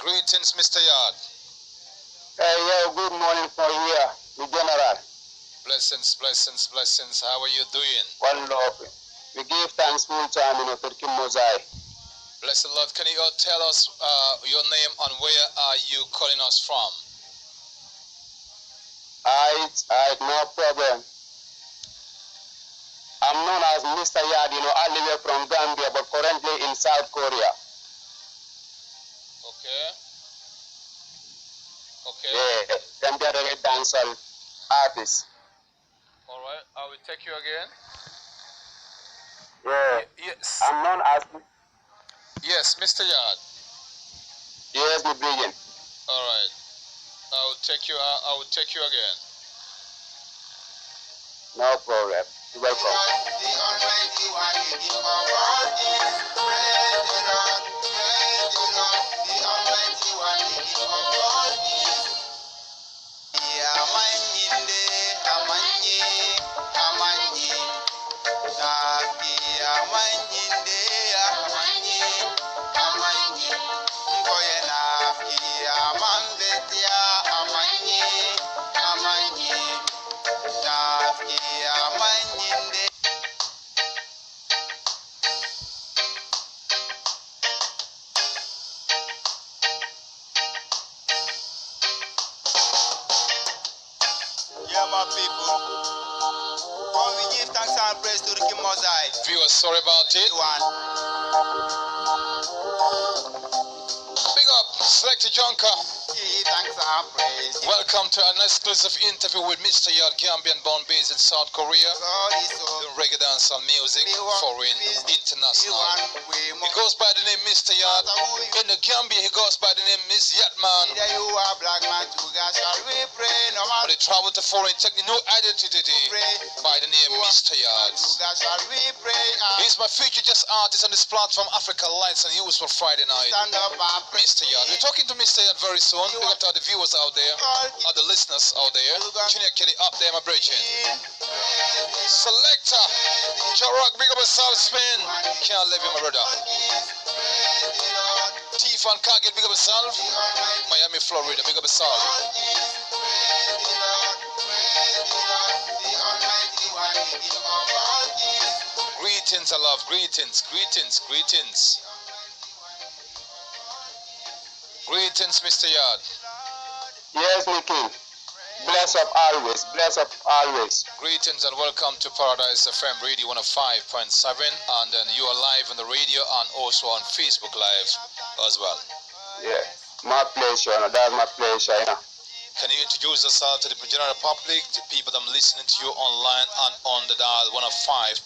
Greetings, Mr. Yard. Yeah, good morning for here, the General. Blessings, blessings, blessings. How are you doing? One love. We give thanks full time, for Kim Mosai. Bless the Lord. Can you all tell us your name and where are you calling us from? No problem. I'm known as Mr. Yard, all the way from Gambia, but currently in South Korea. Okay. Okay. Yeah, Gambia reggae dancehall artist. All right. I will take you again. Yeah. Yes. I'm known as. Yes, Mr. Yard. Yes, me brilliant. All right. I will take you again. No problem. You're welcome. My people, when we give thanks and praise to the King Mosai. Viewers, sorry about it. Big up, Selector Jonka. Thanks and praise. Welcome to an exclusive interview with Mr. Yard, Gambian born based in South Korea. The reggae dancehall music, foreign, international. He goes by the name Mr. Yard. In the Gambia, he goes by the name Miss Yatman. But he traveled to foreign, taking no identity by the name Mr. Yard. He's my feature just artist on this platform, Africa Lights and News for Friday night. Mr. Yard. We're talking to Mr. Yard very soon. Big up to all the viewers out there, all the listeners out there. Junior Kelly up there, my bridging. Selector, Jarrock, big up yourself, Spain. Can't leave you, my brother. T-Fan can't get big up yourself. Miami, Florida, big up yourself. Greetings, I love. Greetings, greetings, greetings. Greetings, Mr. Yard. Yes, my king. Bless up always. Bless up always. Greetings and welcome to Paradise FM Radio 105.7, and then you are live on the radio and also on Facebook Live as well. Yeah, my pleasure. That's my pleasure. Can you introduce yourself to the general public, the people that are listening to you online and on the dial 105.7?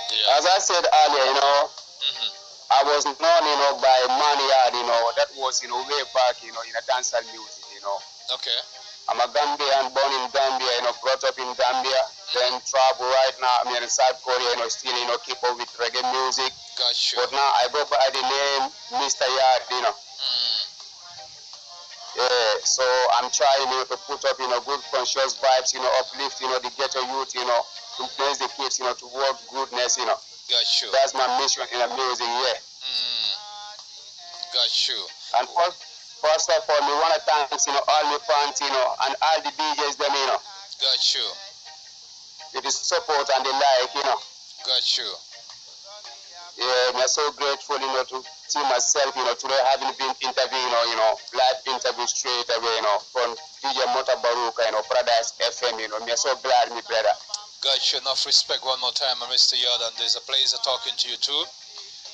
Yeah. As I said earlier, I was known, by Maniard, that was, way back, in a dancehall music, Okay. I'm a Gambian, born in Gambia, brought up in Gambia, then travel right now, I'm in South Korea, still, keep up with reggae music. Got you. But now I go by the name Mr. Yard, Yeah, so I'm trying, to put up, good conscious vibes, uplift, the ghetto youth, to place the kids, to work goodness, Got you. That's my mission in the music, yeah. Got you. And first of all, we want to thank, all the fans, and all the DJs, them, Got you. with the support and the like, Got you. Yeah, I'm so grateful, to see myself, today having been interviewed, live interview straight away, from DJ Mutabaruka, Paradise FM, I'm so glad, my brother. Got you. Enough respect one more time, Mr. Yard, and there's a pleasure talking to you too.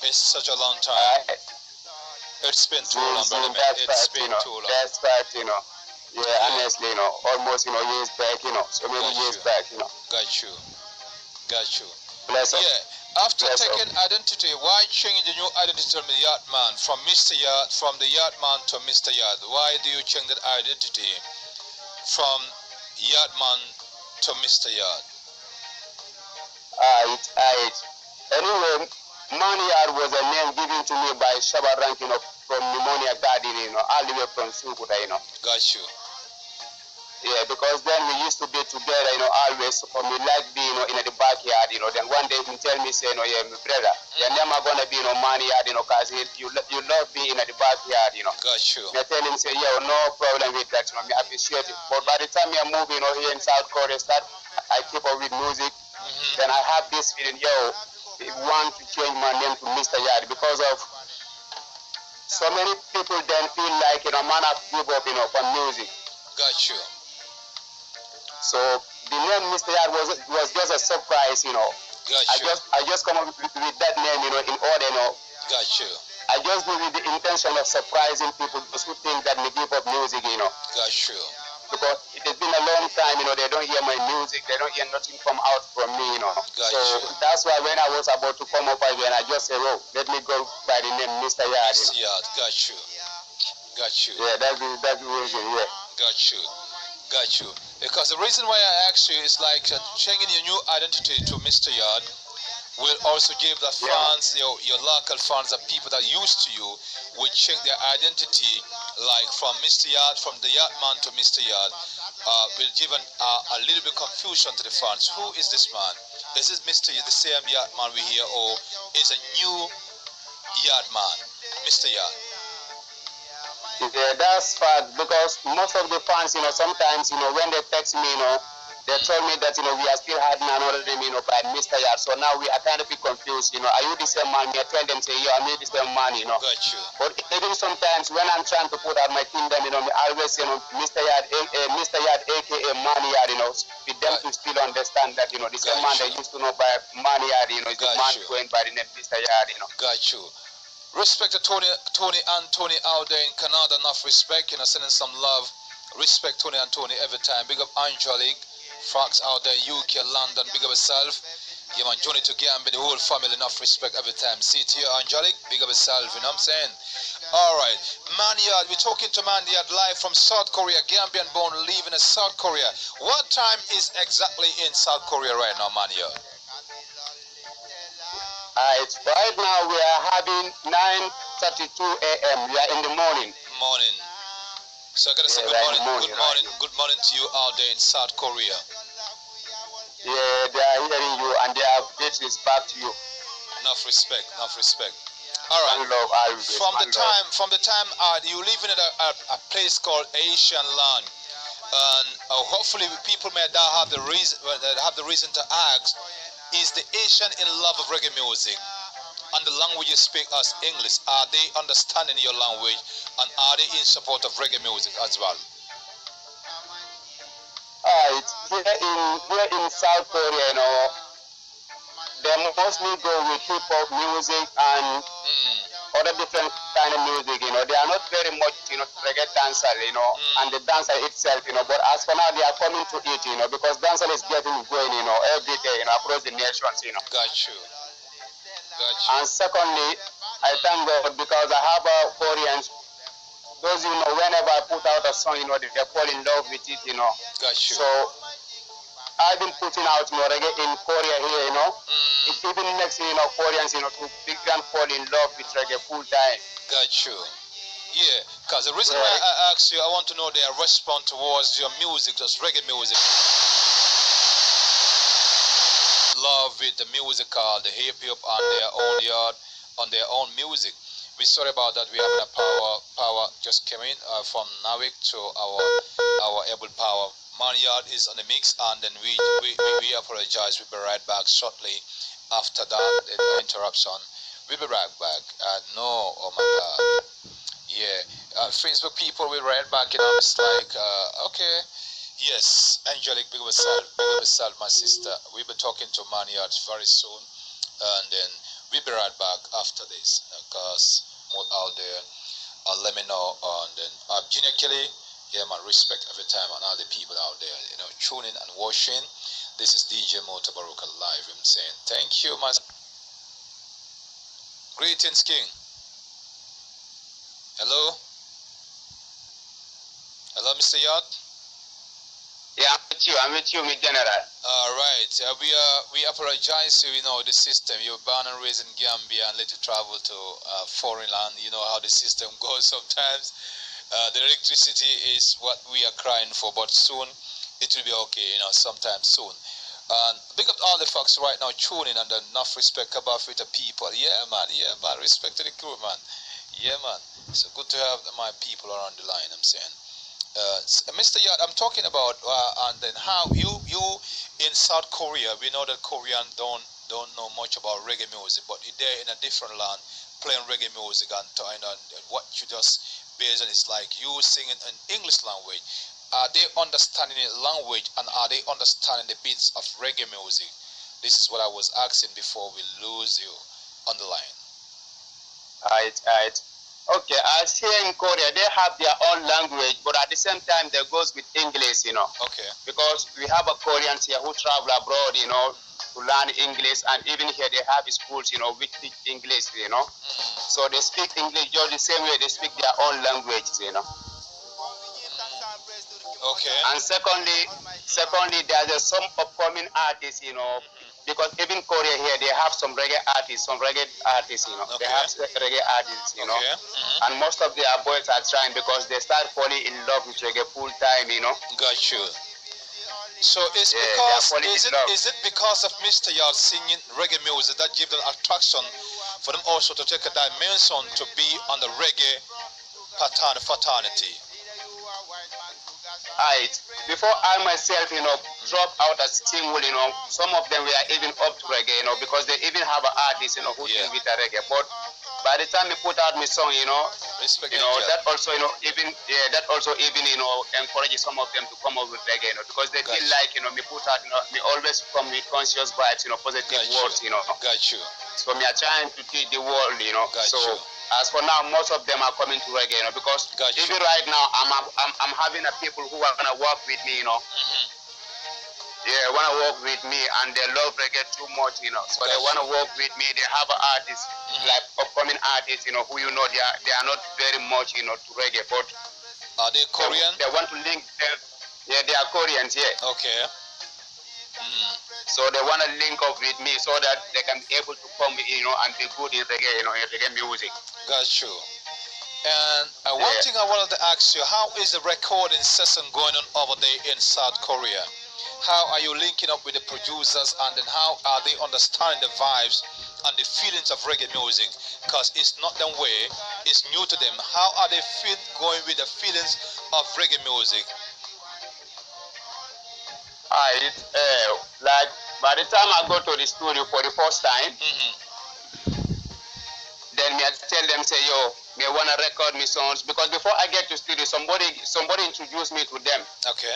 It's such a long time. It's been too long, brother, man. It's been too long. That's right, Yeah, honestly, almost, years back, so many years back, Got you. Got you. Bless up. Yeah. After taking identity, why change the new identity to the Yardman from Mr. Yard, from the Yardman to Mr. Yard? Why do you change that identity from Yardman to Mr. Yard? Anyway, Maniard was a name given to me by Shaba Rank, from Pneumonia Garden, all the way from Sukuta, Got you. Yeah, because then we used to be together, always. So we like being, in the backyard, Then one day he tell me, say, yeah, my brother, you're never gonna be man yard, cause you love being in the backyard, Got you. I tell him, say, yo, no problem with that, I appreciate it. But by the time I move, here in South Korea, I keep up with music. Then I have this feeling, yo, I want to change my name to Mr. Yard because of so many people then feel like, man, I've give up, for music. Got you. So the name Mr. Yard was just a surprise, Got you. I just come up with that name, in order, Got you. I just do with the intention of surprising people, those who think that we give up music, Got you. Because it has been a long time, they don't hear my music, they don't hear nothing come out from me, Got So you. that's why when I was about to come up again, I just said, oh, let me go by the name Mr. Yard. Mr. Yard. Got you. Got you. Yeah, that's the reason, yeah. Got you. Got you. Because the reason why I asked you is like changing your new identity to Mr. Yard will also give the fans, your local fans, the people that used to you, will change their identity, like from Mr. Yard, from the Yardman to Mr. Yard, will give a little bit confusion to the fans. Who is this man? Is this Mr. Yard, the same Yardman we hear, or is a new Yardman, Mr. Yard? Yeah, that's fact, because most of the fans, sometimes, when they text me, they told me that, we are still having another name, by Mr. Yard. So now we are kind of confused, Are you the same man? I tell them, say, yeah, I'm the same man, Got you. But even sometimes when I'm trying to put out my kingdom, I always, Mr. Yard, Mr. Yard, aka Man Yard, with them to still understand that, the same man they used to know by Man Yard, is the man going by the name Mr. Yard, Got you. Respect to Tony and Tony out there in Canada. Enough respect, sending some love. Respect Tony and Tony every time. Big up Angelique, Fox out there, UK, London. Big up yourself. Yeah, man, Johnny to Gambia, the whole family. Enough respect every time. See to you, Angelique. Big up yourself. You know what I'm saying? All right, Manyard. We're talking to Manyard live from South Korea. Gambian born, living in South Korea. What time is exactly in South Korea right now, Manyard? It's right now we are having 9:32 a.m. We are in the morning. Morning. So I gotta say good morning to you out there in South Korea. Yeah, they are hearing you and their update is back to you. Enough respect. All right. From the time you live in a place called Asian land, and hopefully people may not have the reason to ask. Is the Asian in love of reggae music? And the language you speak as English, are they understanding your language? And are they in support of reggae music as well? Here in South Korea, they mostly go with hip-hop music and other different kind of music, They are not very much, reggae dancer, and the dancer itself, but as for now, they are coming to it, because dancer is getting going, every day, across the nations, Got you. And secondly, I thank God because I have Koreans. Those, whenever I put out a song, they fall in love with it, Got you. So I've been putting out reggae in Korea here, It even makes Koreans, to big and fall in love with reggae full time. Got you. Yeah, because the reason why I asked you, I want to know their response towards your music, just reggae music. Love with the musical, the hip hop on their own yard, on their own music. We're sorry about that. We have a power just came in from Navik to our able power. Manyard is on the mix, and then we apologize. We'll be right back shortly after that interruption. We'll be right back. No, oh my God. Yeah, Facebook people will right back. It's like okay. Yes, Angelique, big up yourself, my sister. We'll be talking to Manyard very soon, and then we'll be right back after this, because more out there, let me know. And then Junior Kelly, yeah, man, respect every time, and all the people out there, tuning and watching. This is DJ Mutabaruka live. I'm saying thank you, my greetings, King. Hello, Mr. Yard. Yeah, I'm with you, my general. All right. We apologize to the system. You're born and raised in Gambia and let you travel to foreign land. You know how the system goes sometimes. The electricity is what we are crying for, but soon it will be okay, sometime soon. And big up all the folks right now tuning and enough respect about with the people. Yeah, man, respect to the crew, man. Yeah, man. So good to have my people around the line, I'm saying. Mr. Yard, I'm talking about and then how you in South Korea, we know that Korean don't know much about reggae music, but they're in a different land playing reggae music and what you just based on is like you singing in English language. Are they understanding the language and are they understanding the beats of reggae music? This is what I was asking before we lose you on the line. Right. Okay, as here in Korea, they have their own language, but at the same time, they goes with English, Okay. Because we have a Koreans here who travel abroad, to learn English, and even here they have schools, which teach English, So they speak English just the same way they speak their own language, Okay. And secondly, there's some upcoming artists, because even Korea here, they have some reggae artists, Okay. They have reggae artists, Okay. And most of their boys are trying because they start falling in love with reggae full time, Got you. So it's is it because of Mr. Yard singing reggae music that gives them attraction for them also to take a dimension to be on the reggae fraternity? Right. Before I myself, drop out as single, some of them were even up to reggae, because they even have an artist, who sing with the reggae. But by the time we put out my song, Respect that also, even encourages some of them to come up with reggae, because they feel like, me put out, me always come with conscious vibes, positive words, Got you. So me are trying to teach the world, Got so. You. As for now, most of them are coming to reggae, because even right now, I'm having a people who are gonna work with me, Yeah, wanna work with me, and they love reggae too much, So they wanna work with me. They have artists like upcoming artists, who they are not very much, to reggae, but are they Korean? They want to link them. Yeah, they are Koreans. Yeah. Okay. So they want to link up with me so that they can be able to come, and be good in reggae, in reggae music. Got you. And one thing I wanted to ask you, how is the recording session going on over there in South Korea? How are you linking up with the producers, and then how are they understanding the vibes and the feelings of reggae music? Because it's not their way, it's new to them. How are they going with the feelings of reggae music? Like by the time I go to the studio for the first time, then me I tell them, say, yo, me wanna record me songs, because before I get to studio, somebody introduced me to them. Okay.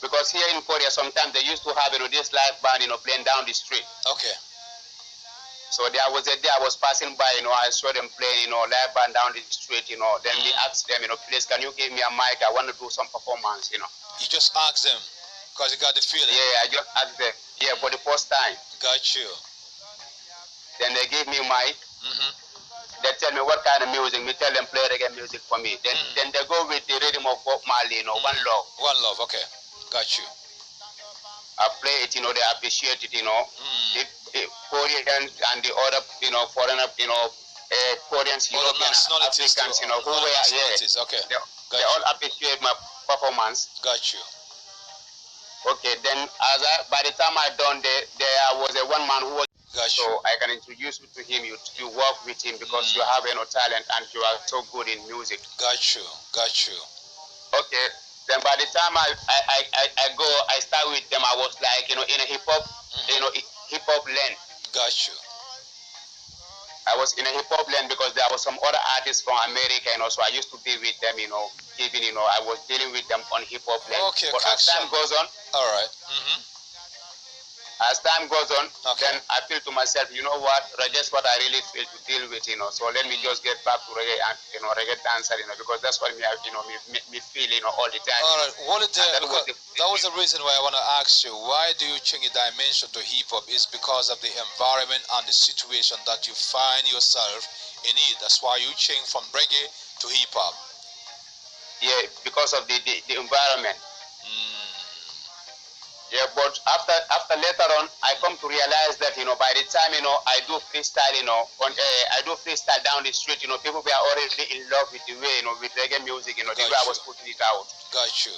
Because here in Korea, sometimes they used to have this live band, playing down the street. Okay. So there was a day I was passing by, I saw them playing, live band down the street, Then we asked them, please, can you give me a mic? I want to do some performance, You just asked them, because you got the feeling. Yeah, I just asked them. Yeah, for the first time. Got you. Then they gave me mic. They tell me what kind of music. Me tell them play reggae music for me. Then they go with the rhythm of Bob Marley, One Love. One Love, okay. Got you. I play it, they appreciate it, The Koreans and the other, foreigner, Koreans, Europeans, Africans, who were, okay. They all appreciate my performance. Got you. Okay, then by the time I done there was a one man who was. So I can introduce you to him. You work with him because you have talent and you are so good in music. Got you. Okay. Then by the time I go, I start with them. I was like in a hip hop, hip hop lane. Got you. I was in a hip hop lane because there was some other artists from America, so I used to be with them, I was dealing with them on hip hop lane. Okay. But as time goes on, all right. As time goes on, then I feel to myself, you know what, that's what I really feel to deal with, So let me just get back to reggae and reggae dancer, because that's what me feel, all the time. All right, that was the reason why I want to ask you, why do you change the dimension to hip hop? Is because of the environment and the situation that you find yourself in it. That's why you change from reggae to hip hop. Yeah, because of the environment. Yeah, but after later on, I come to realize that by the time I do freestyle, I do freestyle down the street, people were already in love with the way, with reggae music, the way I was putting it out. Got you.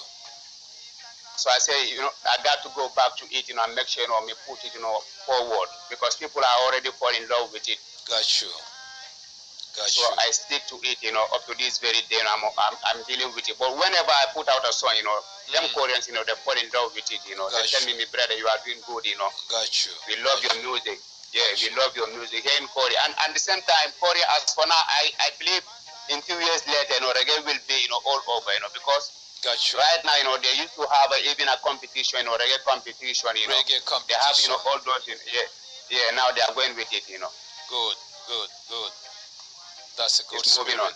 So I say, I got to go back to it, and make sure, me put it, forward, because people are already falling in love with it. Got you. So I stick to it, up to this very day. I'm dealing with it. But whenever I put out a song, them Koreans, they fall in love with it. They tell me, brother, you are doing good. Got you. We love your music. Yeah, we love your music here in Korea. And at the same time, Korea, as for now, I believe in 2 years later, reggae will be, all over, because right now, they used to have even a competition, reggae competition. Reggae competition. They have, all those. Yeah. Now they are going with it. Good. That's a good moving spirit.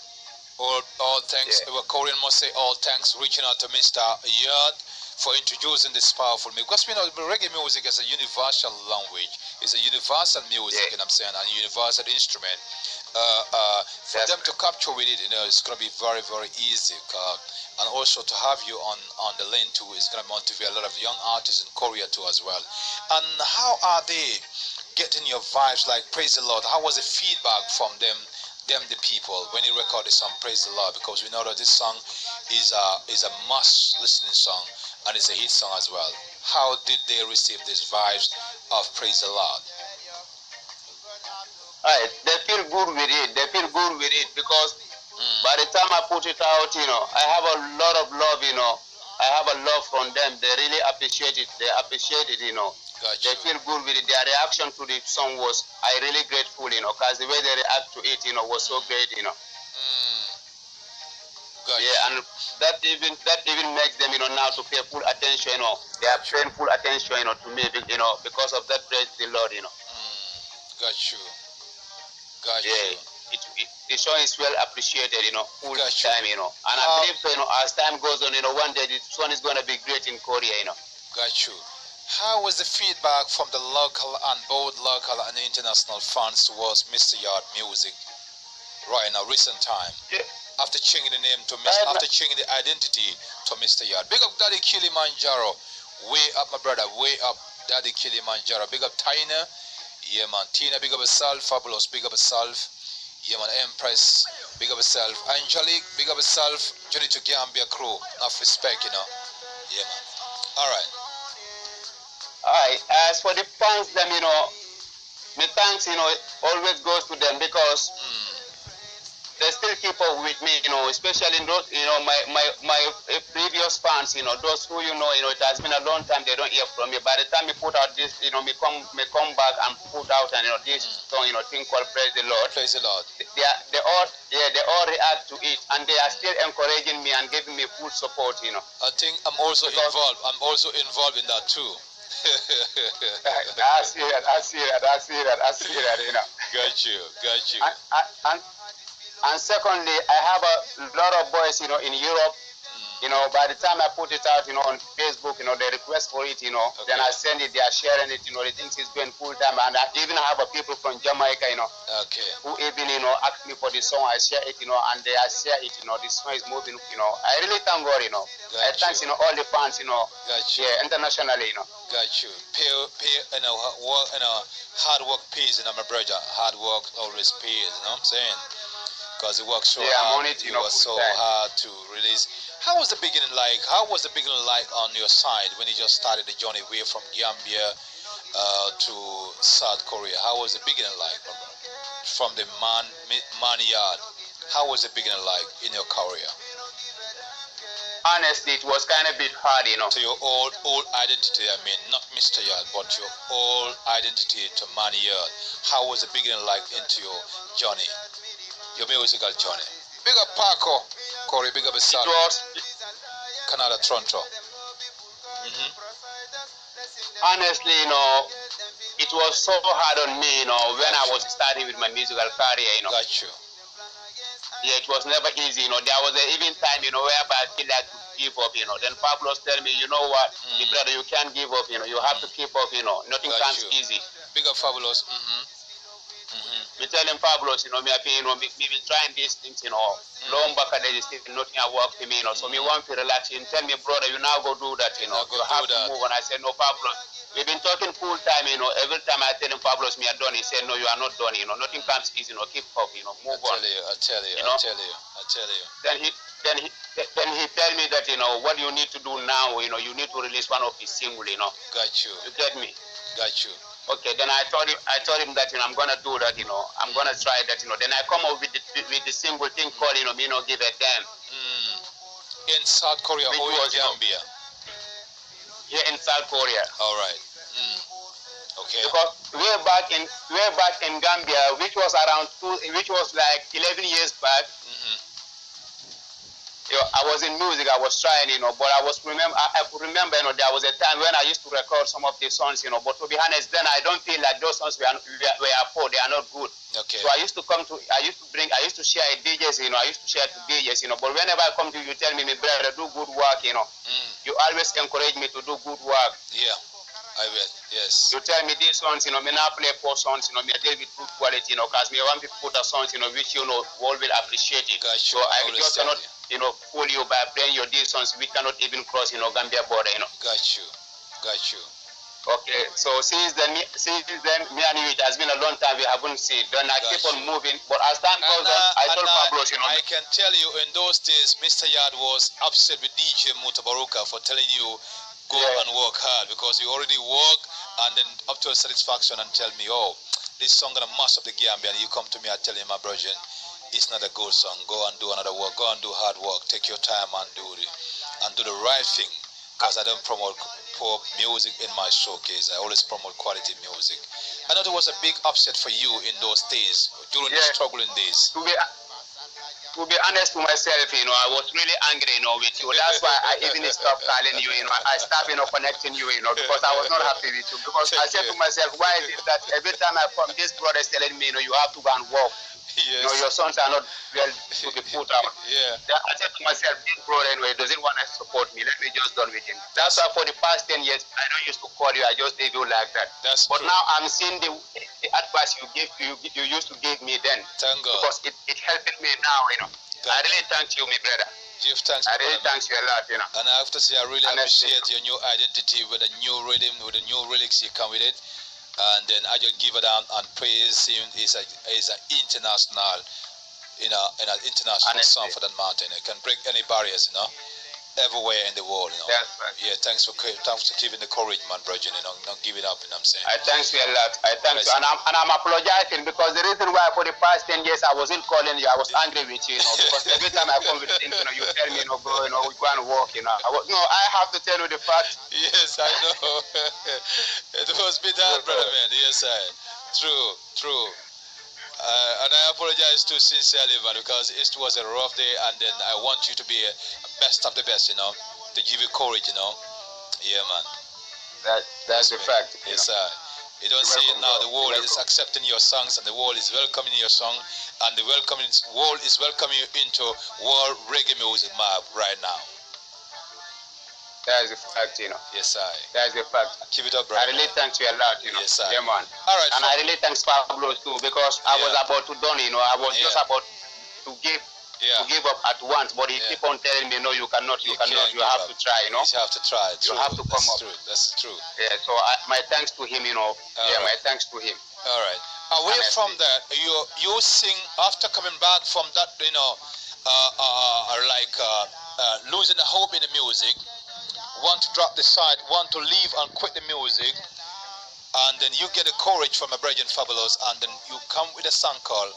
On. All thanks. Yeah. Korean must say all thanks. Reaching out to Mr. Yard for introducing this powerful music. Because we know reggae music is a universal language. It's a universal music, and I'm saying, a universal instrument. For them to capture with it, it's going to be very, very easy. And also to have you on the lane too is going to motivate a lot of young artists in Korea too as well. And how are they getting your vibes? Like, praise the Lord. How was the feedback from them, the people, when you record the song Praise the Lord? Because we know that this song is a must listening song, and it's a hit song as well. How did they receive these vibes of Praise the Lord? Alright, they feel good with it. Because by the time I put it out, I have a lot of love, I have a love from them. They really appreciate it. Gotcha. They feel good with it. Their reaction to the song was, I really grateful, because the way they react to it, was so great, Gotcha. Yeah, and that even makes them, now to pay full attention, They are paying full attention, to me, because of that praise the Lord, Got you. Yeah, the song is well appreciated, full time, and I believe, as time goes on, one day the song is going to be great in Korea, Got you. How was the feedback from the local and both local and international fans towards Mr. Yard music right now, recent time? Yeah. After changing the name to after changing the identity to Mr. Yard. Big up Daddy Kilimanjaro. Way up, my brother. Way up, Daddy Kilimanjaro. Big up Tina. Yeah, man. Tina, big up yourself. Fabulous. Big up yourself. Yeah, man. Empress. Big up yourself. Angelique. Big up yourself. Journey to Gambia crew. Enough respect, Yeah, man. All right. Alright, as for the fans, them, my thanks, always goes to them, because they still keep up with me, especially those, my previous fans, those who, it has been a long time they don't hear from me. By the time we put out this, me come back and put out, and this song, thing called Praise the Lord. Praise the Lord. They all react to it, and they are still encouraging me and giving me full support, I think I'm also involved. I'm also involved in that too. I see that. Got you. And secondly, I have a lot of boys, in Europe. By the time I put it out, on Facebook, they request for it, Okay. Then I send it, they are sharing it, they think it's going full time. And I even have people from Jamaica, Okay. who even, ask me for the song. I share it, and they share it, the song is moving, I really thank God, I thank, all the fans, Got you. yeah, internationally, Got you. Pay, work, hard work pays, my brother. Hard work always pays, you know what I'm saying? Because he works so hard. I'm on it, it was so hard to release. How was the beginning like? How was the beginning like on your side when you just started the journey away from Gambia to South Korea? How was the beginning like, from the man yard? How was the beginning like in your career? Honestly, it was kind of a bit hard, To your old identity, I mean, not Mr. Yard, but your old identity to Man Yard. How was the beginning like into your journey, your musical journey? Big up Paco, Corey, big up his son. It was, Canada, Toronto. honestly, it was so hard on me, when I was starting with my musical career, Got you. Yeah, it was never easy, There was even time, whereby I feel like to give up, Then Pablo's tell me, you know what, brother, you can't give up, you have to keep up, nothing Got comes you. easy. Big up Fabulous. Me telling Pablos, me been trying these things, long back at the still nothing I work for me, so me want to relax. You tell me, brother, you now go do that, you have to move. And I said, no, Pablos. We've been talking full time, every time I tell him, Pablos, me are done. He said, no, you are not done, nothing comes easy, keep up, move on. I tell you. Then he tell me that, what you need to do now, you need to release one of his single, Got you. You get me? Got you. Okay, then I told him that I'm gonna do that, I'm gonna try that, Then I come up with the single thing called, me no give a damn. In South Korea or in Gambia? Here in South Korea. All right. Okay. Because way back in Gambia, which was like 11 years back. I was in music, I was trying, but I could remember, there was a time when I used to record some of the songs, but to be honest, then I don't feel like those songs were poor, they are not good. Okay. So I used to share at DJs, I used to share to DJs, but whenever I come to you, tell me, brother, do good work, you always encourage me to do good work. Yeah, I will, yes. You tell me these songs, me now play poor songs, me deal with good quality, because me want to put a songs, which, all will appreciate it. Gotcha. So I just cannot, fool you by playing your deal songs which cannot even cross, Gambia border, Got you. Okay, so since then, me and you, it has been a long time we haven't seen. Then I keep on moving, but as time goes on, I told Pablos, I can tell you, in those days, Mr. Yard was upset with DJ Mutabaruka for telling you, go and work hard, because you already work, and then up to a satisfaction and tell me, oh, this song gonna mash up the Gambian. You come to me and tell him, my brother, it's not a good song. Go and do another work. Go and do hard work. Take your time and do the right thing. Because I don't promote poor music in my showcase. I always promote quality music. I know there was a big upset for you in those days, during the struggling days. To be honest to myself, I was really angry, with you. That's why I even stopped calling you, I stopped, connecting you, because I was not happy with you. Because I said to myself, why is it that every time I come, this brother is telling me, you have to go and work. Yes. Your sons are not well to be put out. Yeah. I said to myself, this brother anyway doesn't want to support me. Let me just done with him. That's why for the past 10 years, I don't used to call you. I just leave you like that. But now I'm seeing the advice you used to give me then. Thank God. Because it helped me now, I really thank you, my brother. Give thanks. I really thank you a lot, And I have to say, I really appreciate your new identity with a new rhythm, with the new lyrics you come with it. And then I just give it down and praise him. He's an international, an international song for that mountain. It can break any barriers, everywhere in the world, That's right. Yeah, thanks for giving the courage, man, brother. Not give it up, I'm saying. I thank you a lot. I thank you, and I'm apologizing because the reason why for the past 10 years I wasn't calling you, I was angry with you, because every time I come with things, you tell me, bro, we go and walk, I have to tell you the fact. Yes, I know. It was bit hard, brother, man. Yes, true. And I apologize too sincerely, man, because it was a rough day, and then I want you to be a best of the best, to give you courage, Yeah, man. That's the fact. Yes, sir. You don't see it now. The world is accepting your songs, and the world is welcoming your song, and the world is welcoming you into world reggae music map right now. That's the fact, Yes, sir. That's the fact. Keep it up, brother. I really thank you a lot, Yes, sir. Yeah, man. All right. And I really thank Pablo too, because I was about to done, I was just about to give up at once, but he keep on telling me, no, you cannot, you have to try, You have to try. You have to come up. That's true. Yeah, so my thanks to him, my thanks to him. All right. Away from that, you sing after coming back from that, losing the hope in the music, want to drop the side, want to leave and quit the music, and then you get the courage from a Brethren Fabulous, and then you come with a song called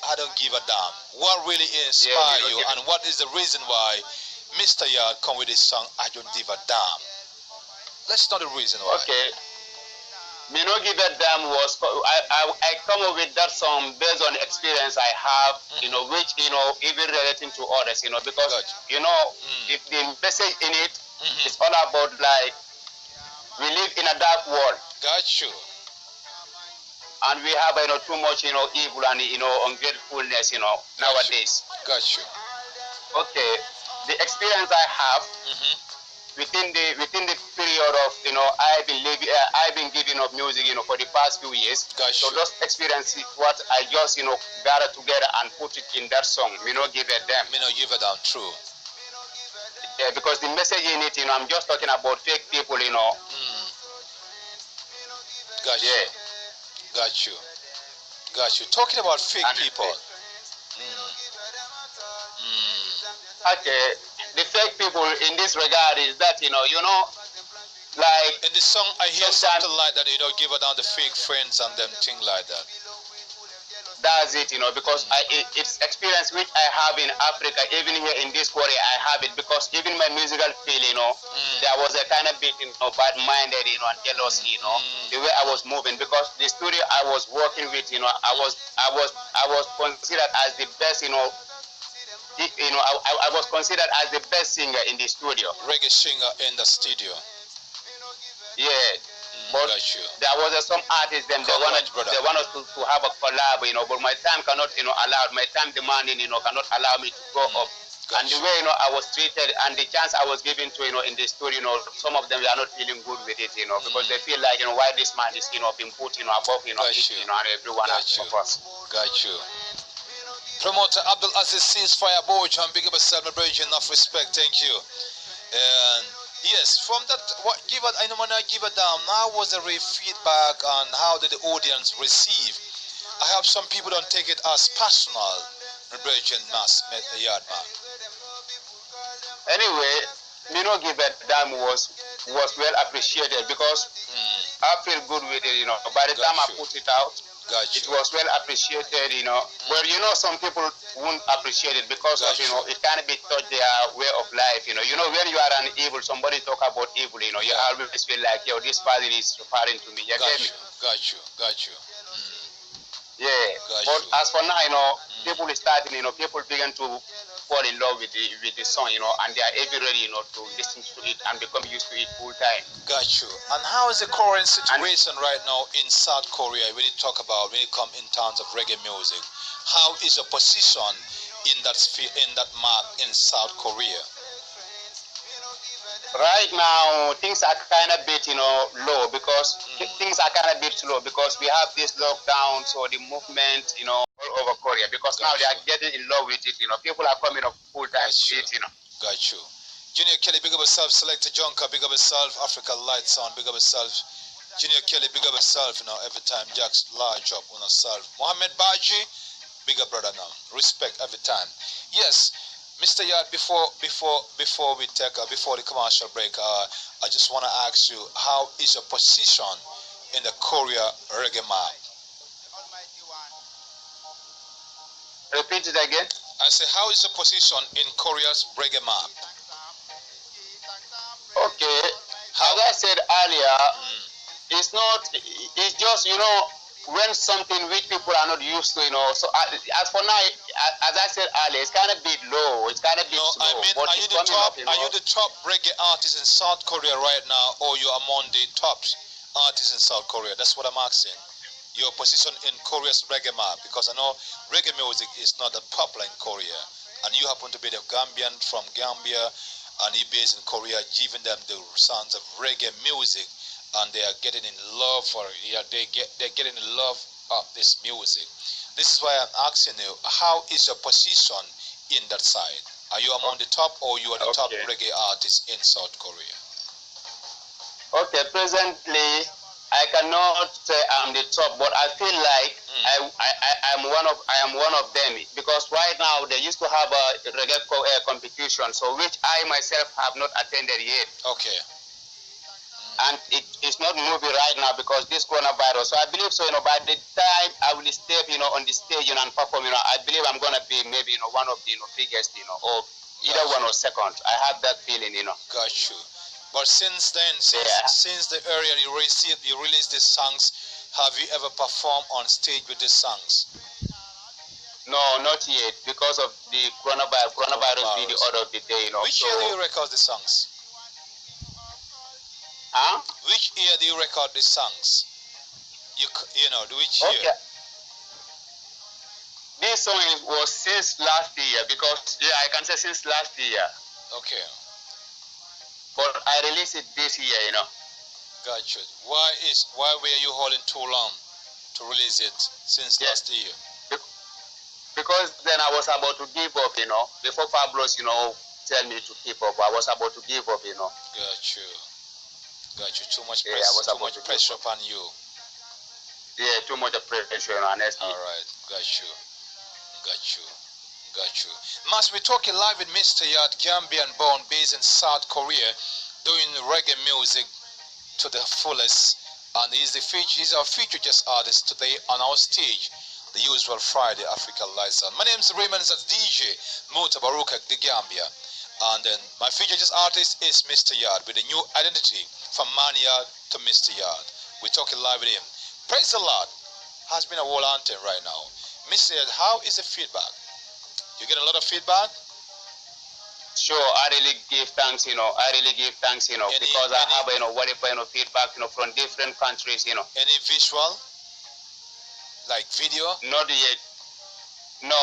I Don't Give a Damn. What really inspired you, and what is the reason why Mr. Yard come with this song I Don't Give a Damn? Let's know the reason why. Okay. Me No Give a Damn was, I come up with that song based on experience I have, which, even relating to others, because, if the message in it, it's all about we live in a dark world. Got you. And we have too much evil and ungratefulness nowadays. Got you. Okay, the experience I have within the period of I've been giving up music for the past few years. Gotcha. So those experiences what I just gather together and put it in that song. Me not give it them. Me no give it down. True. Yeah, because the message in it, I'm just talking about fake people. Got you. Yeah. Got you. Got you. Talking about fake And people. Okay, the fake people in this regard is that like In the song, I hear sometimes- something like that. Give it down the fake friends and them thing like that. that's it, because it's experience which I have in Africa, even here in this Korea, I have it because even my musical feel, there was a kind of bit, bad-minded, and jealousy, the way I was moving because the studio I was working with, I was considered as the best, I was considered as the best singer in the studio. Reggae singer in the studio. Yeah. But Got you. there was some artists they wanted to have a collab, but my time cannot, allow, my time demanding, cannot allow me to go up. And the way, I was treated and the chance I was given to, in the studio, some of them are not feeling good with it, because they feel like, why this man is, being put, above, it, and everyone else of us. Got you. Promoter Abdul Aziz Ceasefire Boy, and big up a celebration of respect. Thank you. And yes, from that, I know when I give it down. Now was the feedback on how did the audience receive? I have some people don't take it as personal. Celebration mass yard man. Anyway, me no give it damn was well appreciated because I feel good with it, By the time I put it out, it was well appreciated, But some people won't appreciate it because of it can be touch their way of life, when you are an evil, somebody talk about evil, you always feel like this person is referring to me. Got you. Yeah. But as for now, people starting, people begin to fall in love with the song, and they are every ready, to listen to it and become used to it full time. Got you. And how is the current situation right now in South Korea when you talk about when it comes in terms of reggae music? How is the position in that sphere, in that map in South Korea? Right now, things are kind of bit, low because things are kind of bit slow because we have this lockdown, so the movement, all over Korea because now they are getting in love with it, People are coming up full time to it, Got you. Junior Kelly, big up yourself. Selector Junker, big up yourself. Africa Lights On, big up yourself. Junior Kelly, big up yourself. Every time Jack's large up on yourself. Mohammed Baji, big up brother now. Respect every time. Yes. Mr. Yard, before we take before the commercial break, I just want to ask you, how is your position in the Korea reggae map? Repeat it again. I say, how is your position in Korea's reggae map? Okay, as I said earlier, it's just when something which people are not used to, So as for now, as I said earlier, it's kind of bit low. It's kind of bit slow. I mean, are you the top reggae artist in South Korea right now, or you're among the top artists in South Korea? That's what I'm asking. Your position in Korea's reggae map, because I know reggae music is not that popular in Korea, and you happen to be the Gambian from Gambia, and you're based in Korea, giving them the sounds of reggae music. And they are getting in love for it. Yeah, they're getting in love of this music. This is why I'm asking you, how is your position in that side? Are you among the top, or you are the top reggae artist in South Korea? Okay, presently I cannot say I'm the top, but I feel like I am one of them because right now they used to have a reggae competition, so which I myself have not attended yet. Okay. And it's not moving right now because this coronavirus. So I believe so, by the time I will step, on the stage, and perform, I believe I'm gonna be maybe, one of the biggest, or either one or second. I have that feeling, Got you. But since then, since the area you release these songs, have you ever performed on stage with these songs? No, not yet because of the coronavirus. Coronavirus be the order of the day, Which year do you record the songs? Huh? Which year do you record these songs? Which year? Okay. This song was since last year because I can say since last year. Okay. but I released it this year, you know. Gotcha. Why were you holding too long to release it since last year? Because then I was about to give up, you know. Before Fabulous, you know, tell me to keep up, I was about to give up, you know. Gotcha. Gotcha. Too much Yeah, pressure upon you. Yeah, too much pressure, honestly. All right. Got you. Mas, we're talking live with Mr. Yard, Gambian born, based in South Korea, doing reggae music to the fullest. And he's our feature just artist today on our stage, the usual Friday Africa Lights On. My name is Raymond, as DJ Mutabaruka Gambia. And then my feature just artist is Mr. Yard with a new identity from Man Yard to Mr. Yard. We're talking live with him. Praise the Lord has been a whole anthem right now. Mr. Yard, how is the feedback? You get a lot of feedback? Sure, I really give thanks, you know. Because I have, you know, whatever, you know, feedback, you know, from different countries, you know. Any visual? Like video? Not yet. No,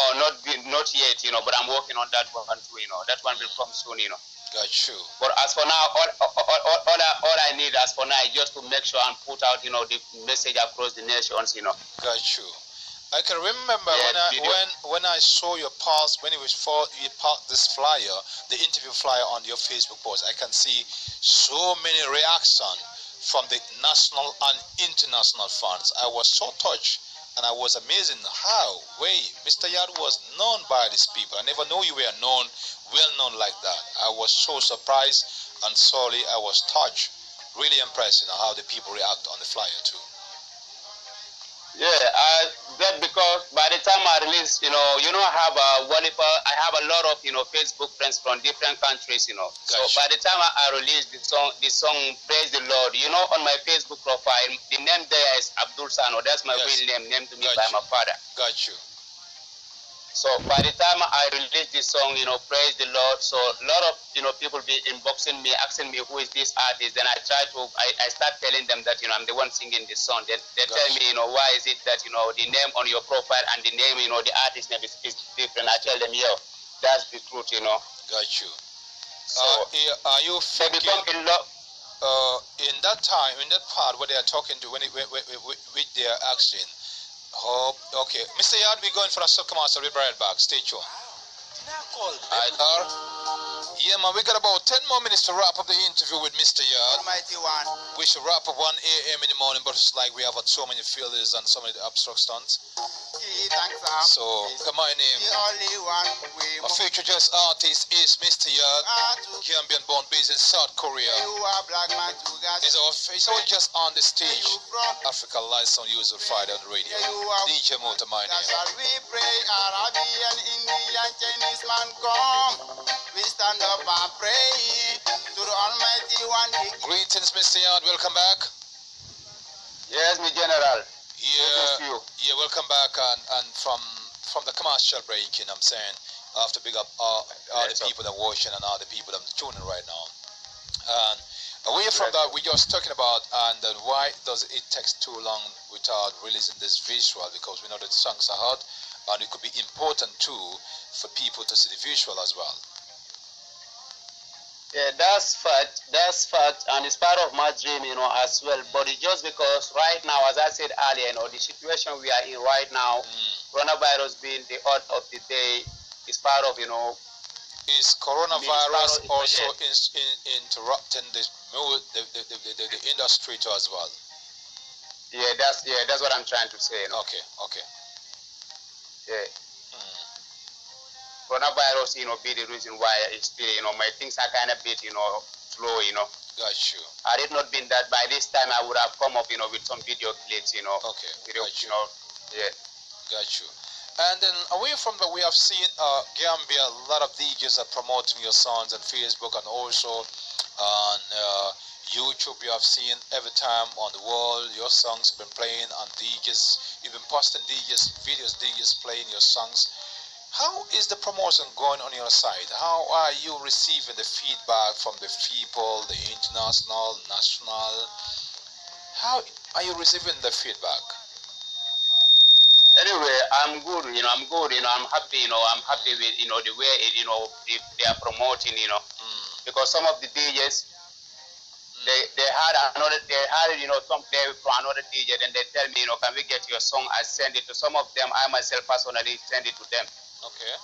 not yet, you know, but I'm working on that one too, you know. That one will come soon, you know. Got you. But as for now, all I need as for now is just to make sure and put out, you know, the message across the nations, you know. Got you. I can remember when I saw your post, when you post this flyer, the interview flyer on your Facebook post. I can see so many reactions from the national and international fans. I was so touched and I was amazed how Mr. Yard was known by these people. I never knew you were well known like that. I was so surprised and sorely I was touched. Really impressed, you know, how the people react on the flyer too. Yeah, that because by the time I release, you know, I have a lot of, you know, Facebook friends from different countries, you know. Gotcha. So by the time I release the song Praise the Lord, you know, on my Facebook profile, the name there is Abdul Sano. That's my real name, named to me by my father. Got you. So by the time I release this song, you know, Praise the Lord, so a lot of, you know, people be inboxing me, asking me who is this artist. Then I start telling them that, you know, I'm the one singing this song. Then they tell me, you know, why is it that, you know, the name on your profile and the name, you know, the artist name is different. I tell them, yo, that's the truth, you know. Got you. So are you thinking, they become in love? In that time, in that part where they are talking to, which they are asking, oh, okay. Mr. Yard, we're going for a sub-commercial. We'll be right back. Stay tuned. Yeah, man, we got about 10 more minutes to wrap up the interview with Mr. Yard. Almighty One. We should wrap up 1 a.m. in the morning, but it's like we have so many failures and so many abstract stunts. So, my name, my future jazz artist is Mr. Yard, Gambian born, based in South Korea. He's always just on the stage. Africa Lights On, usual Friday on the radio. DJ Motor, my name. We pray, Arabian, Indian, Chinese man come. We stand up and pray to the Almighty One. Greetings, Mr. Yard. Welcome back. Yes, my general. Yeah, welcome back and from the commercial break, you know what I'm saying? I have to big up all the people that are watching and all the people that are tuning right now. And away from that, we're just talking about and why does it take too long without releasing this visual, because we know that the songs are hot and it could be important too for people to see the visual as well. Yeah, that's fact, and it's part of my dream, you know, as well. But it's just because right now, as I said earlier, you know, the situation we are in right now, coronavirus being the order of the day, is part of, you know. Is coronavirus also interrupting the industry too as well? Yeah, that's what I'm trying to say. You know? Okay. Yeah. Coronavirus, you know, be the reason why it's still, you know, my things are kind of bit, you know, slow, you know. Got you. Had it not been that, by this time I would have come up, you know, with some video clips, you know. Okay. Got you. You know, yeah. Got you. And then away from that, we have seen Gambia, a lot of DJs are promoting your songs on Facebook and also on YouTube. You have seen every time on the wall your songs have been playing on DJs. You've been posting videos, DJs playing your songs. How is the promotion going on your side? How are you receiving the feedback from the people, the international, national? How are you receiving the feedback? Anyway, I'm good, you know, I'm happy, you know, I'm happy with, you know, the way, they are promoting, you know, because some of the DJs, They had some play for another DJ. Then they tell me, can we get your song? I send it to some of them. I myself personally send it to them. Okay.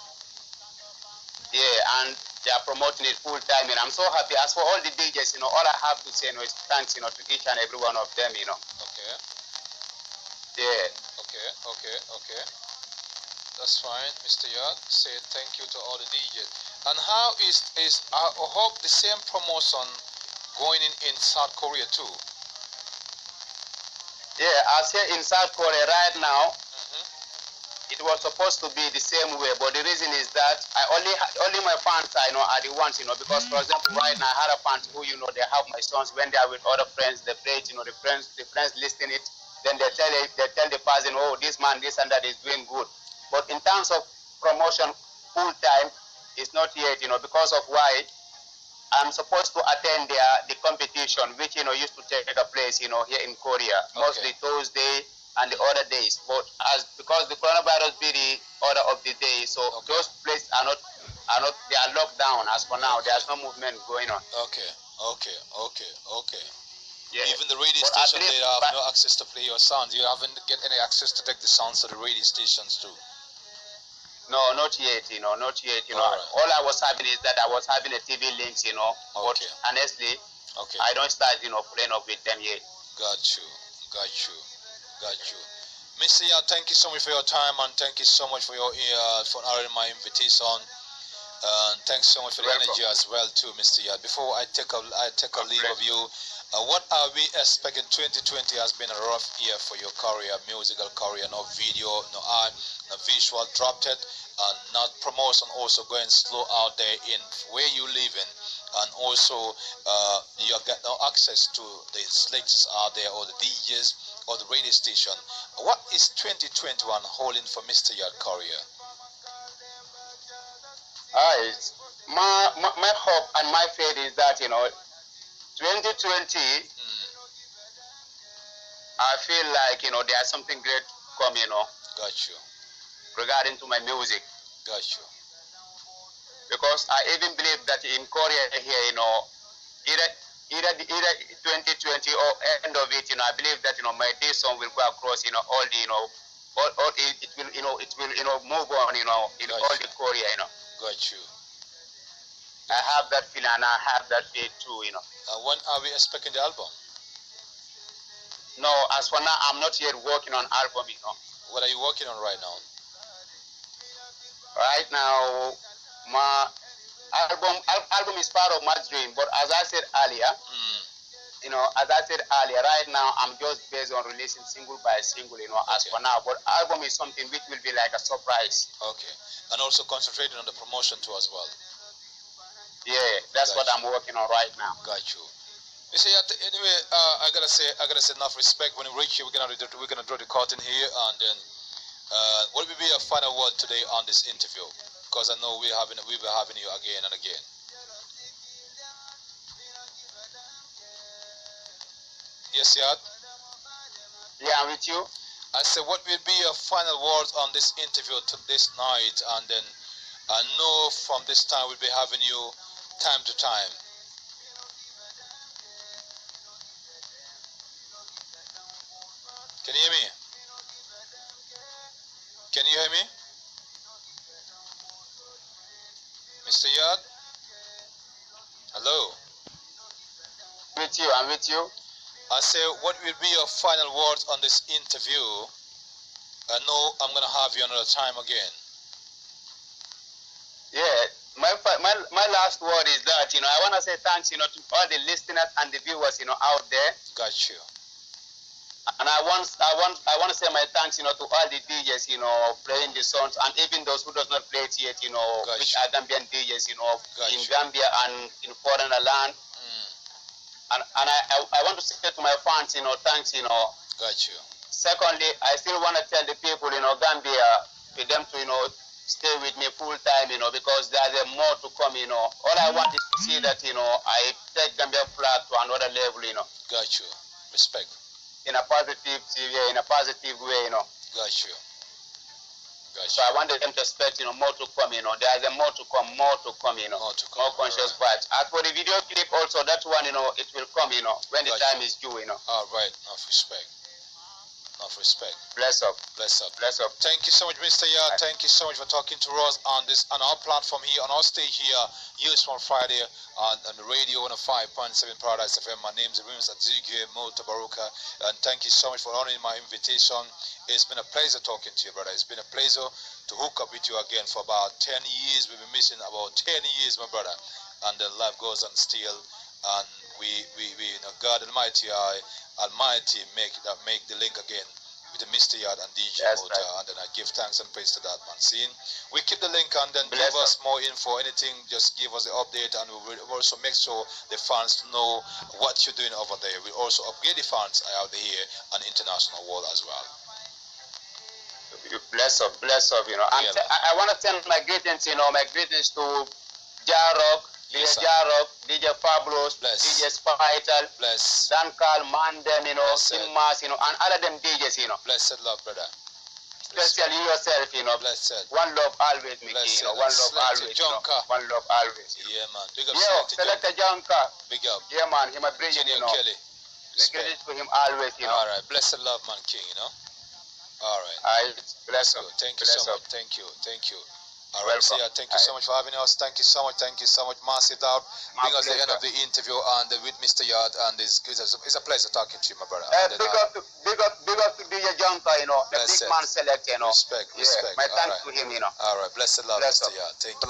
Yeah, and they are promoting it full time, and I'm so happy. As for all the DJs, all I have to say, is thanks, to each and every one of them, Okay. Yeah. Okay. That's fine, Mr. Yard. Say thank you to all the DJs. And how is I hope the same promotion going in South Korea too? Yeah, as here in South Korea right now, it was supposed to be the same way, but the reason is that only my fans are the ones, because for example right now I had a fans who they have my songs when they are with other friends, they play it, the friends listen it, then they tell the person, oh, this man, this and that is doing good. But in terms of promotion full time, it's not yet, because of why I'm supposed to attend the competition, which used to take place, here in Korea, mostly Thursday and the other days. But because the coronavirus be the order of the day, so those places are not they are locked down as for now. There's no movement going on. Okay. Yeah. Even the radio station, they have no access to play your sounds. You haven't get any access to take the sounds to the radio stations too. No, not yet, not yet. All right. All I was having is that I was having a TV links, but honestly, I don't start, playing up with them yet. Got you. Mr. Ya, thank you so much for your time, and thank you so much for your for honoring my invitation. And thanks so much for the energy as well too, Mr. Ya. Before I take a leave of you, what are we expecting? 2020 has been a rough year for your career, musical career. No video, no art, no visual dropped it, and not promotion also going slow out there in where you live in, and also you get no access to the slates out there or the DJs or the radio station. What is 2021 holding for Mr. Yard career? My hope and my faith is that 2020, I feel like there's something great coming. Got you. Regarding to my music. Got you. Because I even believe that in Korea here, either 2020 or end of it, I believe that my this song will go across, all the it will move on, in all the Korea, Got you. I have that feeling and I have that faith too, When are we expecting the album? No, as for now, I'm not yet working on album, What are you working on right now? Right now, my album is part of my dream, but as I said earlier, right now I'm just based on releasing single by single, as for now. But album is something which will be like a surprise. Okay, and also concentrating on the promotion too as well. Yeah, that's what I'm working on right now. Got you. You see, anyway, I gotta say enough respect. When we reach here, we're gonna draw the curtain here, and then what will be your final word today on this interview? Because I know we'll be having you again and again. Yes, Yad? Yeah, I'm with you. I said, what will be your final words on this interview to this night? And then I know from this time we'll be having you time to time. Can you hear me? Can you hear me? Mr. Yard? Hello? I'm with you. I say, what will be your final words on this interview? I know I'm going to have you another time again. Yeah, my last word is that, I want to say thanks, to all the listeners and the viewers, out there. Got you. And I want to say my thanks, to all the DJs, playing the songs, and even those who does not play it yet, which are Gambian DJs, in Gambia and in foreign land. And I want to say to my fans, thanks, Got you. Secondly, I still want to tell the people, Gambia, for them to, stay with me full time, because there's more to come, All I want is to see that, I take Gambia flag to another level, Got you. Respect. In a positive way, Got you. Gotcha. So I wanted them to expect, more to come, There's a more to come, more conscious vibes. As for the video clip also, that one, it will come, when the time is due, All right, enough respect. Enough respect. Bless up. Bless up. Bless up. Thank you so much, Mr. Yard. Thank you so much for talking to us on our platform here, on our stage here, Useful Friday on the radio 105.7 Paradise FM. My name is Mutabaruka, and thank you so much for honoring my invitation. It's been a pleasure talking to you, brother. It's been a pleasure to hook up with you again for about 10 years. We've been missing about 10 years, my brother, and then life goes on still, and we God Almighty, Almighty make the link again with the Mr. Yard and DJ Mota, right. And then I give thanks and praise to that man. Seeing we keep the link and then give us more info, anything, just give us the update, and we will also make sure the fans know what you're doing over there. We also upgrade the fans out here and international world as well. Bless up. I want to send my greetings, my greetings to Jarok, DJ Jarok, DJ Fabulous, DJ Spital, Dan Carl, Mandem, Simmas, and other them DJs, Blessed love, brother. Especially yourself, Blessed. One love always, Mickey, one love always, one love always. Yeah, man. Big up, Selector Jonka. Big up. Yeah, man, he might bring it, Kelly. We credit to him always, All right, blessed love, man, King, All right. Bless you. Thank you so much. Thank you. All right, so thank you so much for having us. Thank you so much. Massive out. Bring us the end of the interview and with Mr. Yard, and it's a pleasure talking to you, my brother. Big up to DJ Jonka, the big man select, Respect. My thanks to him, All right, blessed love, Mr. Yard. Thank you.